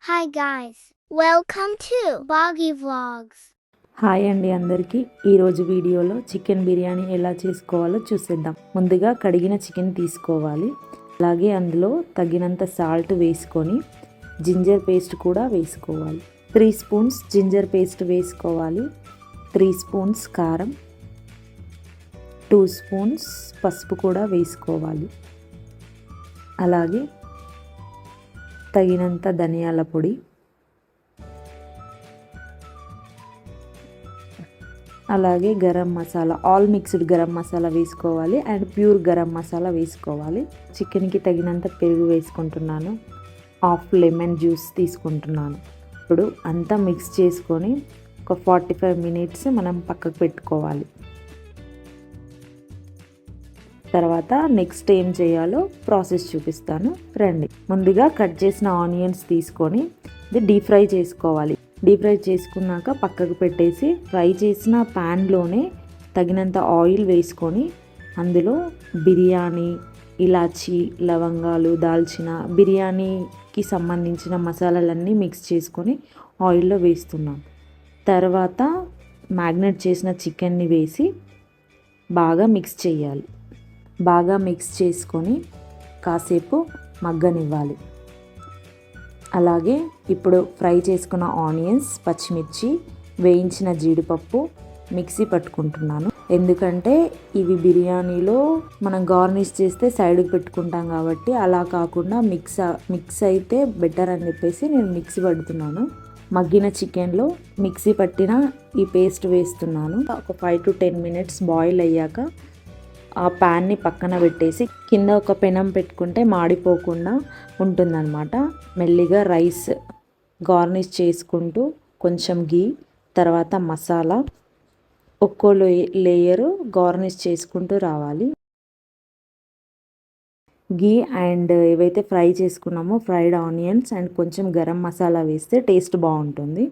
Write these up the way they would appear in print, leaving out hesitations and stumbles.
Hi guys, welcome to Boggy Vlogs. Hi అండి అందరికీ. ఈరోజు వీడియోలో చికెన్ బిర్యానీ ఎలా చేసుకోవాలో చూసేద్దాం. ముందుగా కడిగిన చికెన్ తీసుకోవాలి. అలాగే అందులో తగినంత సాల్ట్ వేసుకొని జింజర్ పేస్ట్ కూడా వేసుకోవాలి. 3 స్పూన్స్ జింజర్ పేస్ట్ వేసుకోవాలి. 3 స్పూన్స్ కారం, 2 స్పూన్స్ పసుపు కూడా వేసుకోవాలి. అలాగే తగినంత ధనియాల పొడి, అలాగే గరం మసాలా, ఆల్ మిక్స్డ్ గరం మసాలా వేసుకోవాలి అండ్ ప్యూర్ గరం మసాలా వేసుకోవాలి. చికెన్కి తగినంత పెరుగు వేసుకుంటున్నాను. హాఫ్ లెమన్ జ్యూస్ తీసుకుంటున్నాను. ఇప్పుడు అంతా మిక్స్ చేసుకొని ఒక 45 మినిట్స్ మనం పక్కకు పెట్టుకోవాలి. తర్వాత నెక్స్ట్ ఏం చేయాలో ప్రాసెస్ చూపిస్తాను రండి. ముందుగా కట్ చేసిన ఆనియన్స్ తీసుకొని ఇది డీప్ ఫ్రై చేసుకోవాలి. డీప్ ఫ్రై చేసుకున్నాక పక్కకు పెట్టేసి ఫ్రై చేసిన ప్యాన్లోనే తగినంత ఆయిల్ వేసుకొని అందులో బిర్యానీ, ఇలాచీ, లవంగాలు, దాల్చిన, బిర్యానీకి సంబంధించిన మసాలాలన్నీ మిక్స్ చేసుకొని ఆయిల్లో వేస్తున్నాం. తర్వాత మ్యాగ్నేట్ చేసిన చికెన్ని వేసి బాగా మిక్స్ చేయాలి. బాగా మిక్స్ చేసుకొని కాసేపు మగ్గనివ్వాలి. అలాగే ఇప్పుడు ఫ్రై చేసుకున్న ఆనియన్స్, పచ్చిమిర్చి, వేయించిన జీడిపప్పు మిక్సీ పట్టుకుంటున్నాను. ఎందుకంటే ఇవి బిర్యానీలో మనం గార్నిష్ చేస్తే సైడ్కి పెట్టుకుంటాం కాబట్టి అలా కాకుండా మిక్స్ అయితే బెటర్ అని చెప్పేసి నేను మిక్సీ పడుతున్నాను. మగ్గిన చికెన్లో మిక్సీ పట్టిన ఈ పేస్ట్ వేస్తున్నాను. ఒక 5 to 10 మినిట్స్ బాయిల్ అయ్యాక ఆ ప్యాన్ని పక్కన పెట్టేసి కింద ఒక పెనం పెట్టుకుంటే మాడిపోకుండా ఉంటుందన్నమాట. మెల్లిగా రైస్ గార్నిష్ చేసుకుంటూ కొంచెం గీ, తర్వాత మసాలా, ఒక్కో లేయరు గార్నిష్ చేసుకుంటూ రావాలి. గీ అండ్ ఏవైతే ఫ్రై చేసుకున్నామో ఫ్రైడ్ ఆనియన్స్ అండ్ కొంచెం గరం మసాలా వేస్తే టేస్ట్ బాగుంటుంది.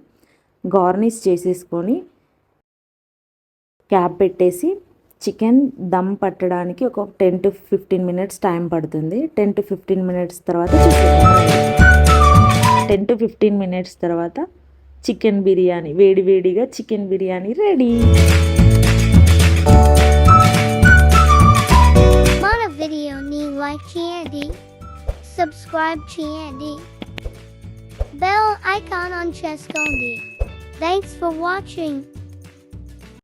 గార్నిష్ చేసేసుకొని క్యాప్ పెట్టేసి చికెన్ దమ్ పట్టడానికి ఒక 10 to 15 మినిట్స్ టైం పడుతుంది. 10 to 15 మినిట్స్ తర్వాత 10 to 15 మినిట్స్ తర్వాత చికెన్ బిర్యానీ, వేడివేడిగా చికెన్ బిర్యానీ రెడీ. మన వీడియోని లైక్ చేయండి, సబ్స్క్రైబ్ చేయండి, బెల్ ఐకాన్ ఆన్ చేసుకోండి. Thanks for watching.